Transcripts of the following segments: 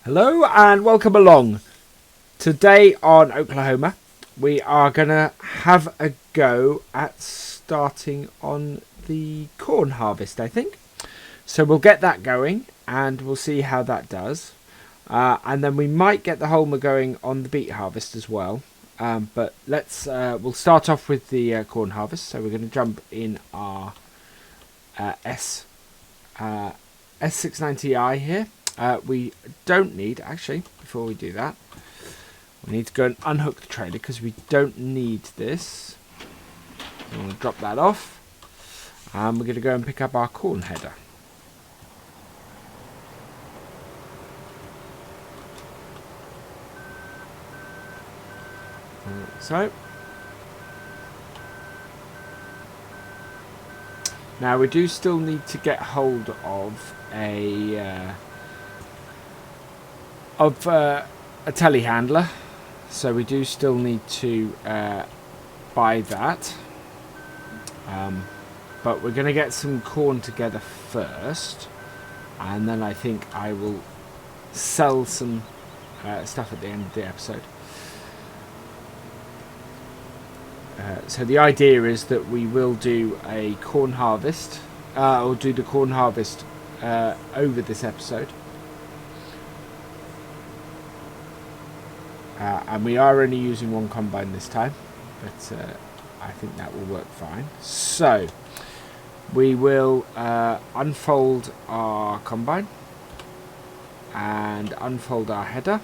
Hello and welcome along. Today on Oklahoma we are going to have a go at starting on the corn harvest, I think. So we'll get that going and we'll see how that does. And then we might get the Holmer going on the beet harvest as well. But we'll start off with the corn harvest. So we're going to jump in our S690i here. We don't need, actually, before we do that, we need to go and unhook the trailer because we don't need this. I'm going to drop that off. And we're going to go and pick up our corn header. So. Now we do still need to get hold of a telehandler, so we do still need to buy that, but we're going to get some corn together first, and then I think I will sell some stuff at the end of the episode. So the idea is that we will do a corn harvest, or do the corn harvest over this episode. And we are only using one combine this time, but I think that will work fine. So we will unfold our combine and unfold our header.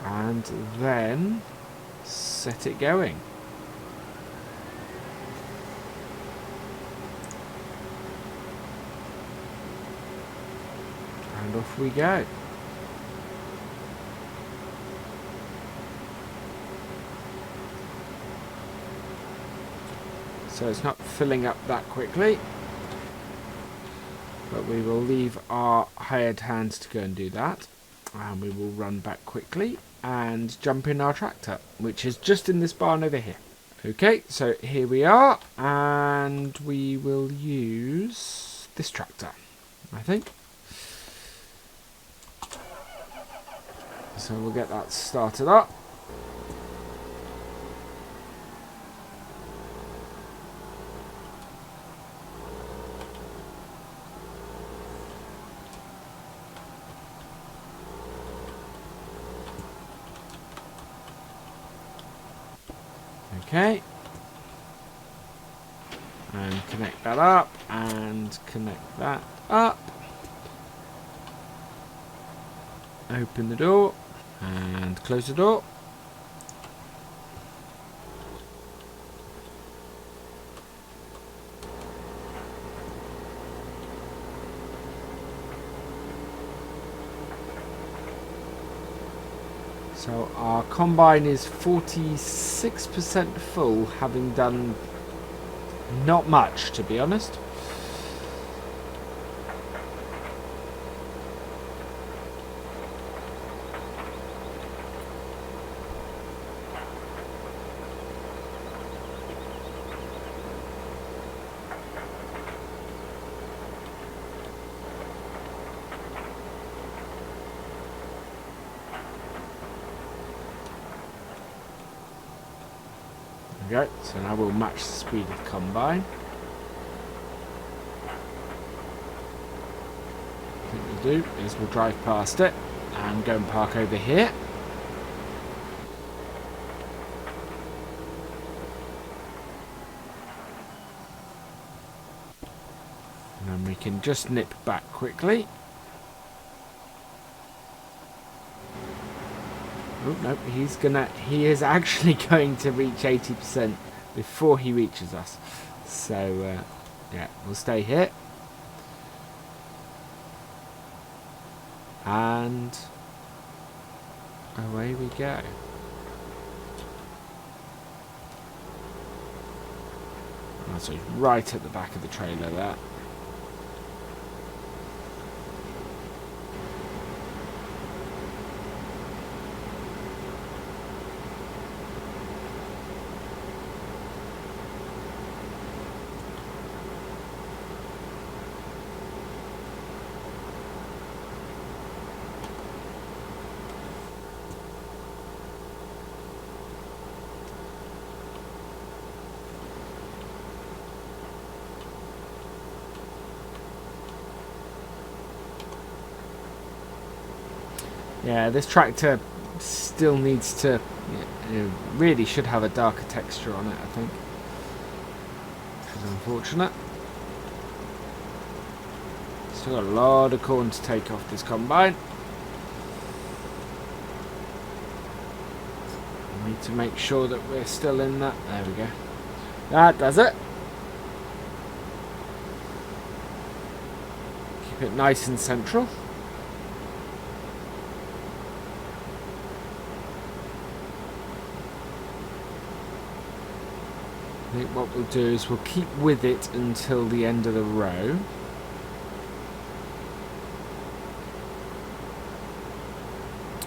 And then set it going. And off we go. So it's not filling up that quickly, but we will leave our hired hands to go and do that, and we will run back quickly and jump in our tractor, which is just in this barn over here. Okay, so here we are, and we will use this tractor, I think. So we'll get that started up. Okay, and connect that up, and connect that up. Open the door, and close the door. So our combine is 46% full, having done not much, to be honest. Okay, so now we'll match the speed of the combine. What we'll do is we'll drive past it and go and park over here. And then we can just nip back quickly. Oh, no, he is actually going to reach 80% before he reaches us. So, yeah, we'll stay here. And away we go. Oh, so he's right at the back of the trailer there. Yeah, this tractor still needs to, really should have a darker texture on it, I think. Which is unfortunate. Still got a lot of corn to take off this combine. We need to make sure that we're still in that. There we go. That does it. Keep it nice and central. I think what we'll do is we'll keep with it until the end of the row.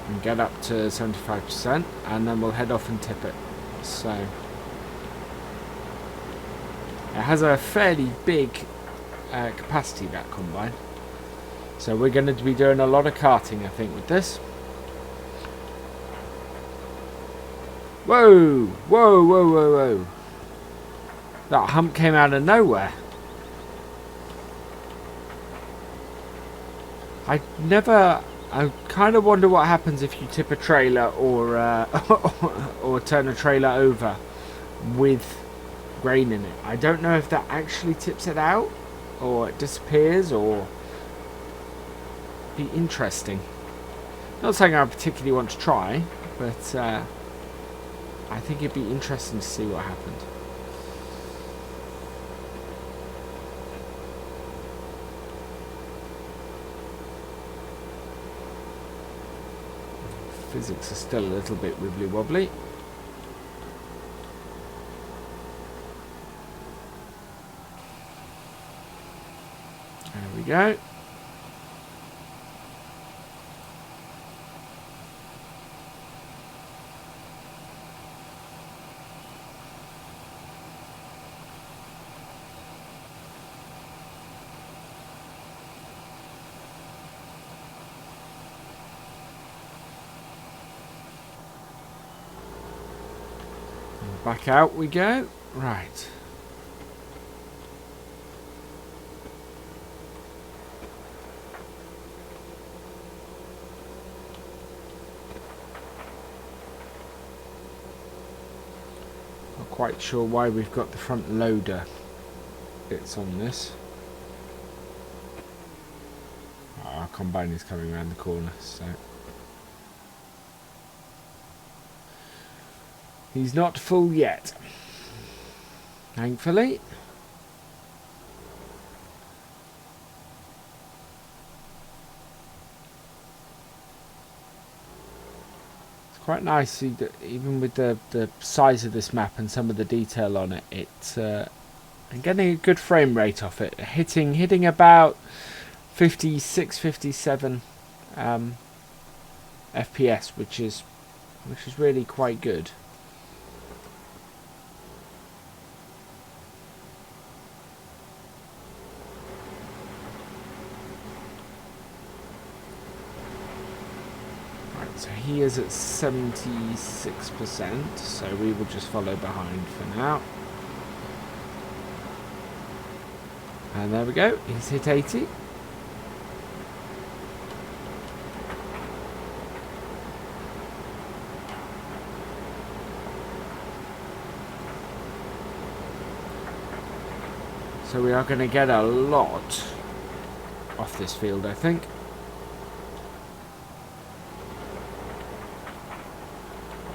And get up to 75%, and then we'll head off and tip it. So it has a fairly big capacity, that combine. So we're going to be doing a lot of carting, I think, with this. Whoa! Whoa, whoa, whoa, whoa. That hump came out of nowhere. I kind of wonder what happens if you tip a trailer or or turn a trailer over with grain in it. I don't know if that actually tips it out or it disappears, or be interesting. Not something I particularly want to try, but I think it'd be interesting to see what happened. Physics are still a little bit wibbly wobbly. There we go. Back out we go. Right. Not quite sure why we've got the front loader bits on this. Our combine is coming around the corner, so he's not full yet, thankfully. It's quite nice, see that even with the size of this map and some of the detail on it, I'm getting a good frame rate off it, hitting about 56, 57 FPS, which is really quite good. So he is at 76%, so we will just follow behind for now. And there we go, he's hit 80. So we are going to get a lot off this field, I think.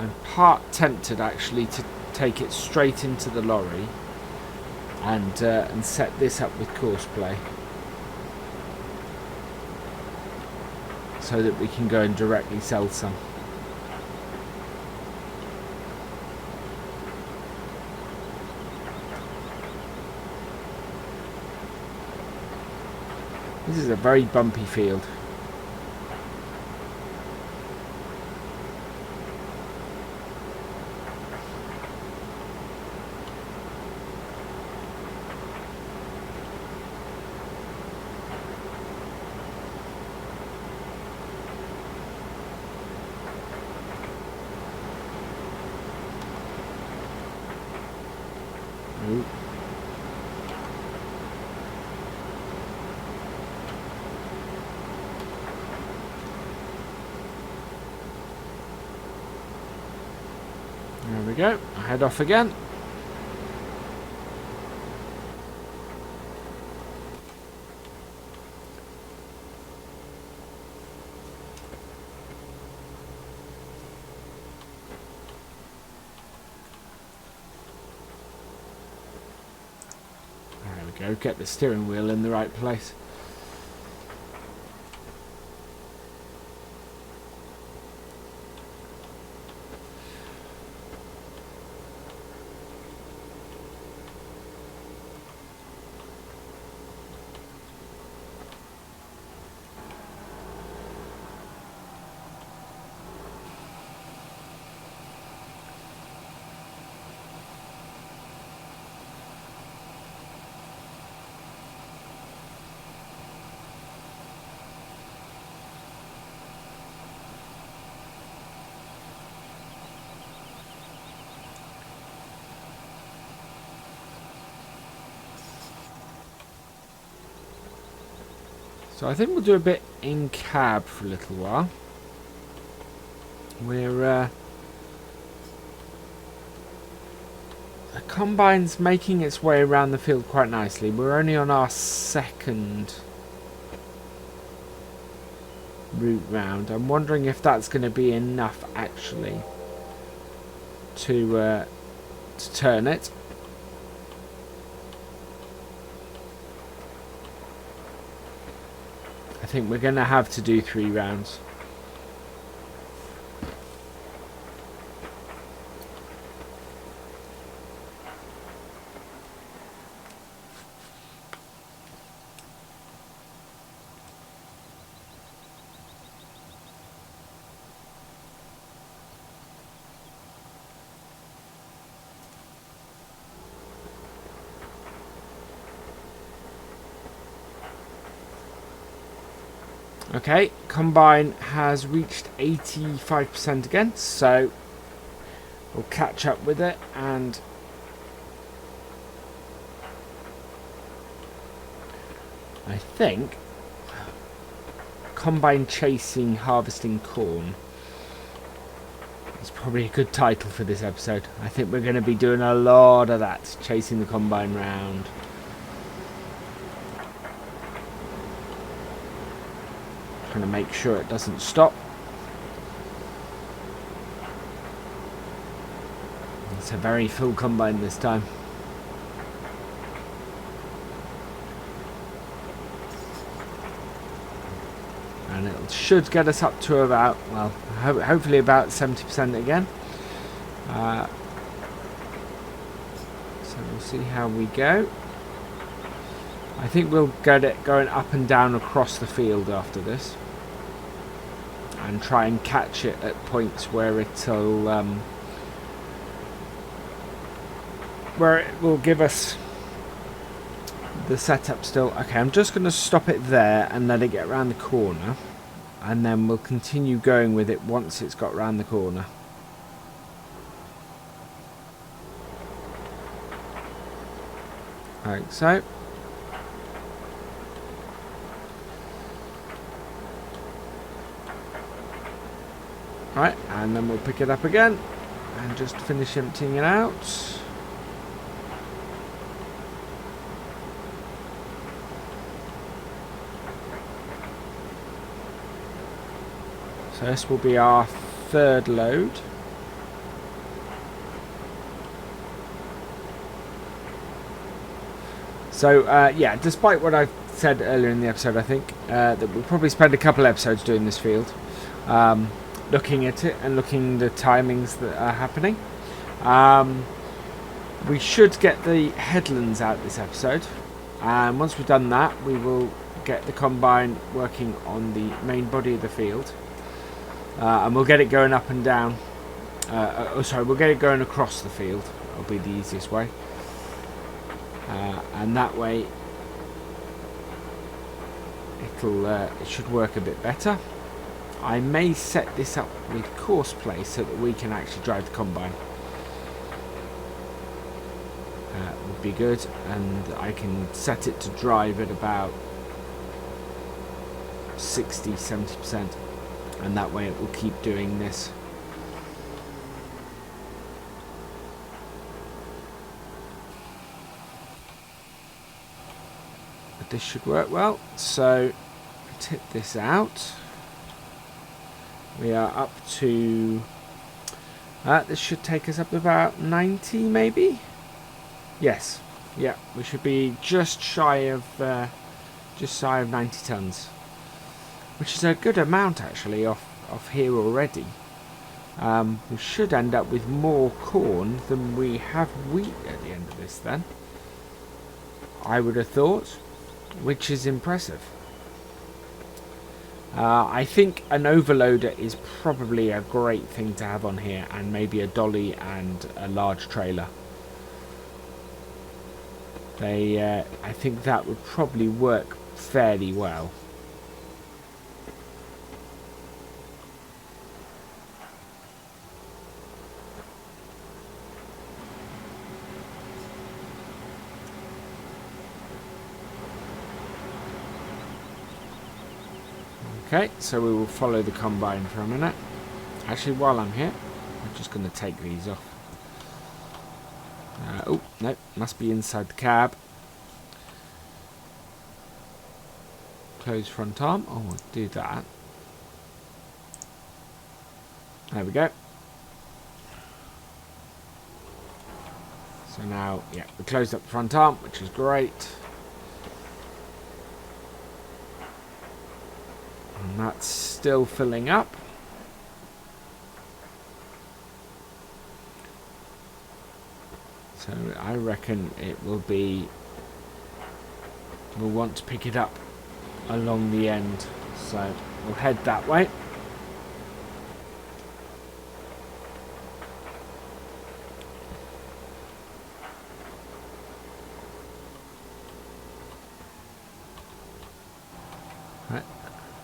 I'm part tempted actually to take it straight into the lorry and set this up with Courseplay so that we can go and directly sell some. This is a very bumpy field. Ooh. There we go. I head off again. There we go. Get the steering wheel in the right place. So I think we'll do a bit in cab for a little while. The combine's making its way around the field quite nicely. We're only on our second route round. I'm wondering if that's going to be enough actually to turn it. I think we're going to have to do 3 rounds. Okay, combine has reached 85% again, so we'll catch up with it, and I think combine chasing harvesting corn is probably a good title for this episode. I think we're going to be doing a lot of that, chasing the combine round. Trying to make sure it doesn't stop. It's a very full combine this time. And it should get us up to about, well, hopefully about 70% again. So we'll see how we go. I think we'll get it going up and down across the field after this, and try and catch it at points where it will give us the setup still. Okay, I'm just going to stop it there and let it get around the corner, and then we'll continue going with it once it's got round the corner. Like so. Right, and then we'll pick it up again and just finish emptying it out. So this will be our 3rd load. So yeah, despite what I said earlier in the episode, I think that we'll probably spend a couple episodes doing this field. Looking at it and looking at the timings that are happening. We should get the headlands out this episode, and once we've done that, we will get the combine working on the main body of the field, and we'll get it going up and down. We'll get it going across the field. That'll be the easiest way, and that way it should work a bit better. I may set this up with Courseplay so that we can actually drive the combine. Would be good, and I can set it to drive at about 60-70%, and that way it will keep doing this. But this should work well. So tip this out. We are up to... this should take us up to about 90 maybe? Yes. Yeah, we should be just shy of 90 tons. Which is a good amount actually off here already. We should end up with more corn than we have wheat at the end of this then. I would have thought, which is impressive. I think an overloader is probably a great thing to have on here, and maybe a dolly and a large trailer. I think that would probably work fairly well. Okay, so we will follow the combine for a minute. Actually, while I'm here, I'm just going to take these off. Oh, no, must be inside the cab. Close front arm. Oh, we'll do that. There we go. So now, yeah, we closed up the front arm, which is great. And that's still filling up. So I reckon it will be... We'll want to pick it up along the end. So we'll head that way. Right.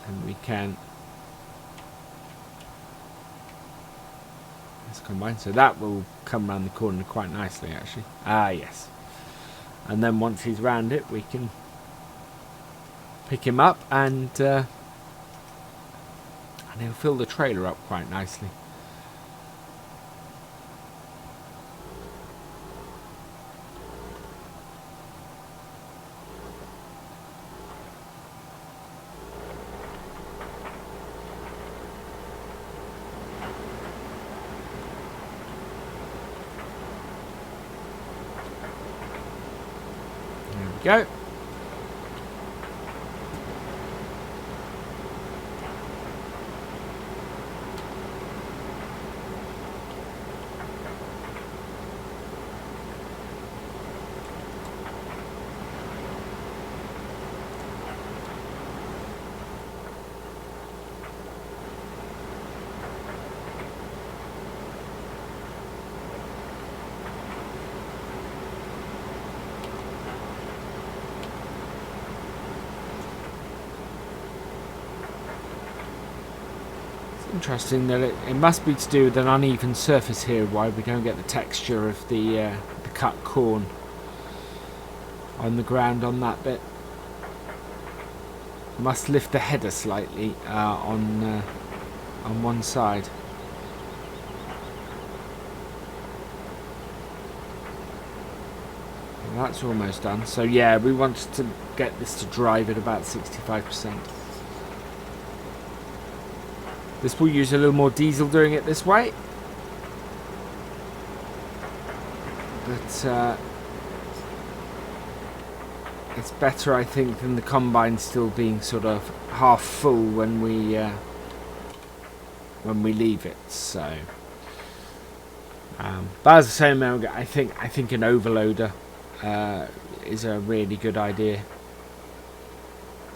And we can... Let's combine. So that will come around the corner quite nicely actually. Ah, yes. And then once he's round it, we can pick him up and he'll fill the trailer up quite nicely. There we go. Interesting that it must be to do with an uneven surface here, why we don't get the texture of the cut corn on the ground on that bit. Must lift the header slightly on one side. And that's almost done. So yeah, we want to get this to drive at about 65%. This will use a little more diesel doing it this way. But it's better, I think, than the combine still being sort of half full when we leave it. So, but as I say, I think an overloader is a really good idea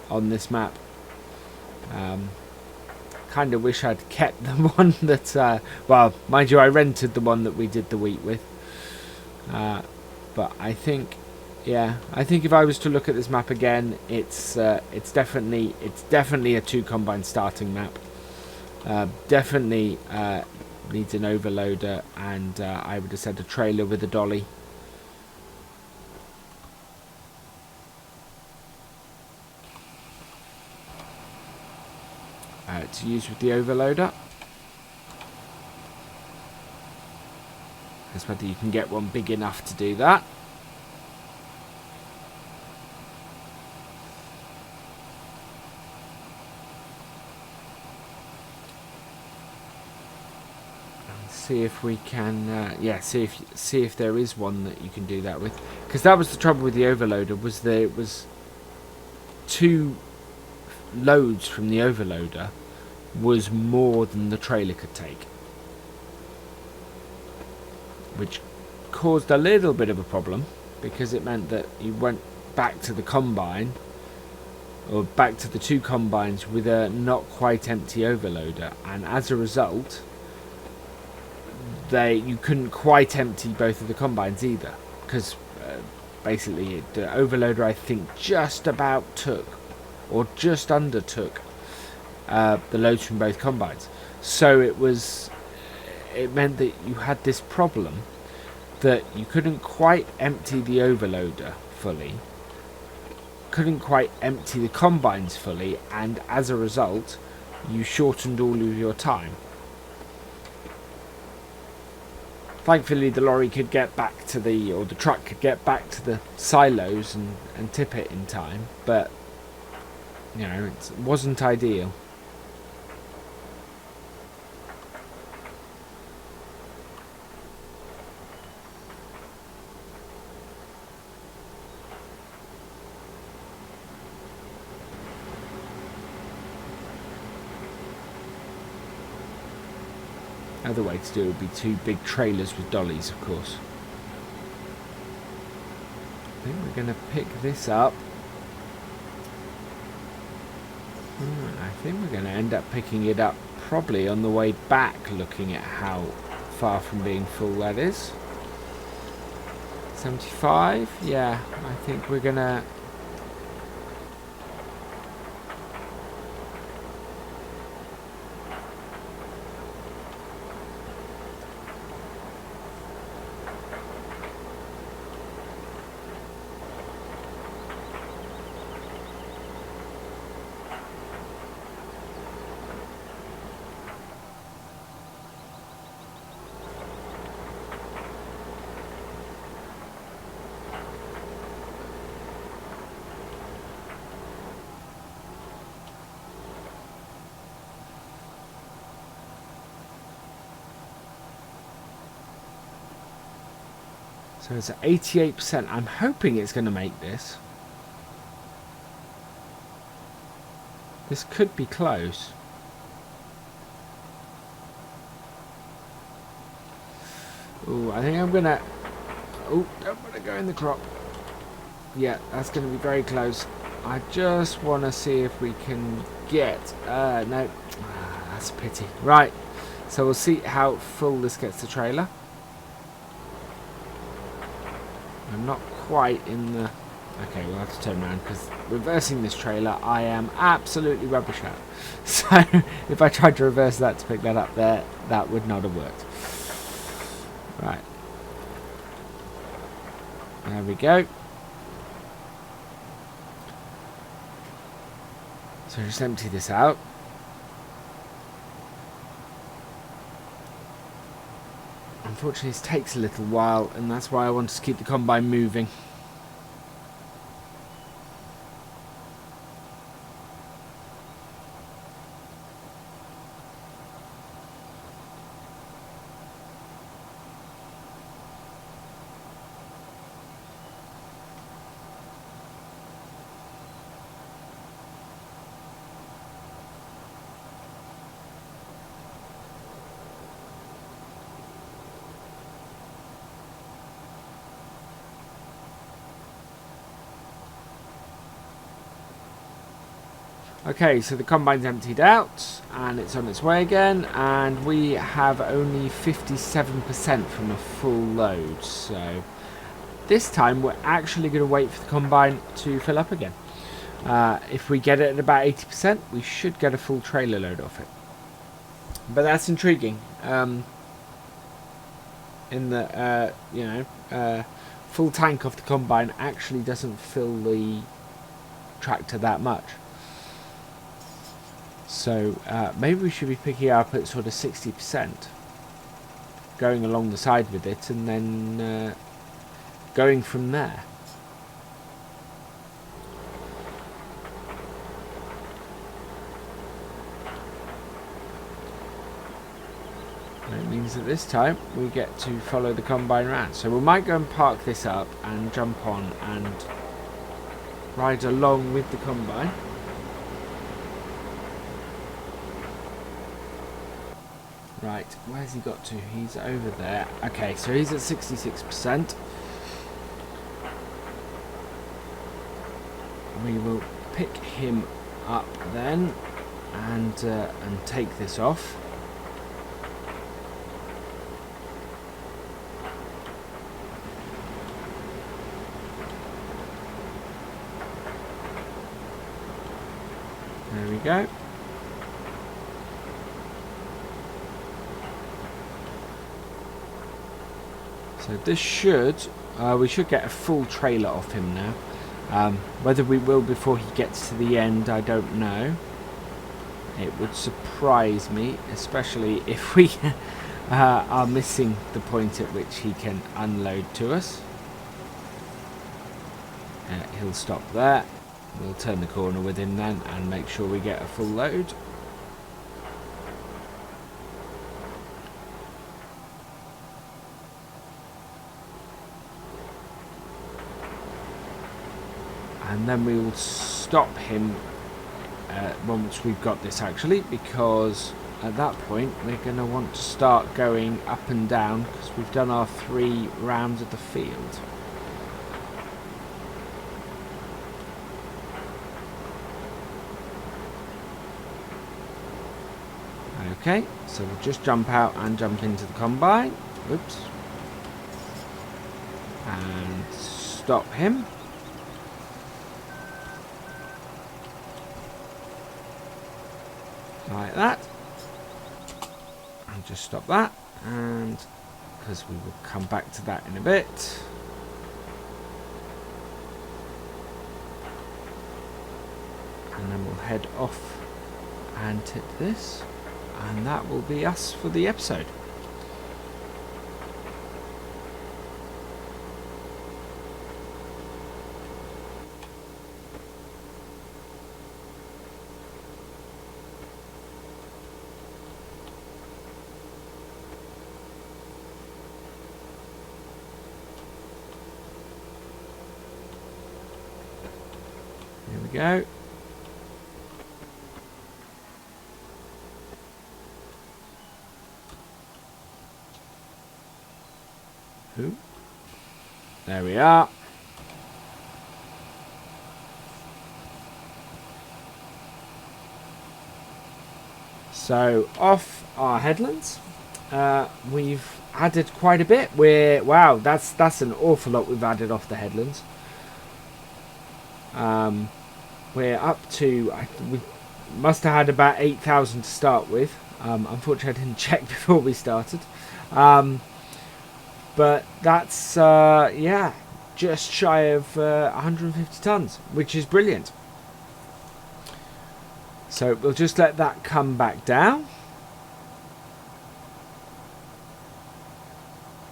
on this map. Kind of wish I'd kept the one that, well, mind you, I rented the one that we did the wheat with. But I think, yeah, I think if I was to look at this map again, it's definitely a 2 combine starting map. Definitely needs an overloader, and I would have said a trailer with a dolly. To use with the overloader. That's whether you can get one big enough to do that. see if we can, see if there is one that you can do that with. Because that was the trouble with the overloader, was that it was 2 loads from the overloader was more than the trailer could take, which caused a little bit of a problem, because it meant that you went back to the combine, or back to the 2 combines with a not quite empty overloader, and as a result you couldn't quite empty both of the combines either, because basically the overloader, I think, just about took, or just undertook, the loads from both combines. So it meant that you had this problem that you couldn't quite empty the overloader fully, couldn't quite empty the combines fully, and as a result you shortened all of your time. Thankfully the lorry could get back to the truck could get back to the silos and tip it in time, but you know, it wasn't ideal. Other way to do it would be 2 big trailers with dollies, of course. I think we're going to pick this up. I think we're going to end up picking it up probably on the way back, looking at how far from being full that is. 75? Yeah, I think we're going to... So it's at 88%. I'm hoping it's going to make this. This could be close. Ooh, I think I'm going to... Oh, don't want to go in the crop. Yeah, that's going to be very close. I just want to see if we can get... no. That's a pity. Right. So we'll see how full this gets the trailer. I'm not quite in the... Okay, we'll have to turn around, because reversing this trailer I am absolutely rubbish at. So if I tried to reverse that to pick that up there, that would not have worked. Right. There we go. So just empty this out. Unfortunately, this takes a little while, and that's why I want to keep the combine moving. Okay, so the combine's emptied out and it's on its way again, and we have only 57% from a full load. So this time we're actually going to wait for the combine to fill up again. If we get it at about 80%, we should get a full trailer load off it. But that's intriguing. In that, full tank off the combine actually doesn't fill the tractor that much. So maybe we should be picking up at sort of 60%, going along the side with it, and then going from there. And it means that this time we get to follow the combine around. So we might go and park this up and jump on and ride along with the combine. Right, where's he got to? He's over there. Okay, so he's at 66%. We will pick him up then and take this off. There we go. So this should, we should get a full trailer off him now. Whether we will before he gets to the end, I don't know. It would surprise me, especially if we are missing the point at which he can unload to us. He'll stop there. We'll turn the corner with him then and make sure we get a full load. And then we will stop him once we've got this, actually, because at that point we're going to want to start going up and down because we've done our 3 rounds of the field. Okay, so we'll just jump out and jump into the combine. Oops. And stop him. Like that. And just stop that. And because we will come back to that in a bit. And then we'll head off and tip this. And that will be us for the episode. Here we go. There we are. So off our headlands, we've added quite a bit. Wow, that's an awful lot we've added off the headlands. We're up to, we must have had about 8,000 to start with. Unfortunately, I didn't check before we started. But that's, yeah, just shy of 150 tons, which is brilliant. So we'll just let that come back down.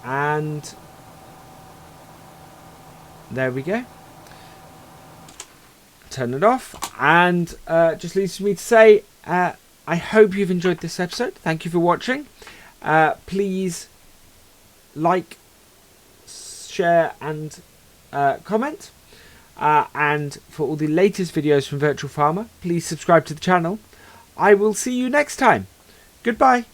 And there we go. Turn it off. And just leaves me to say, I hope you've enjoyed this episode. Thank you for watching. Please like, share and comment, and for all the latest videos from Virtual Farmer, please subscribe to the channel. I will see you next time. Goodbye.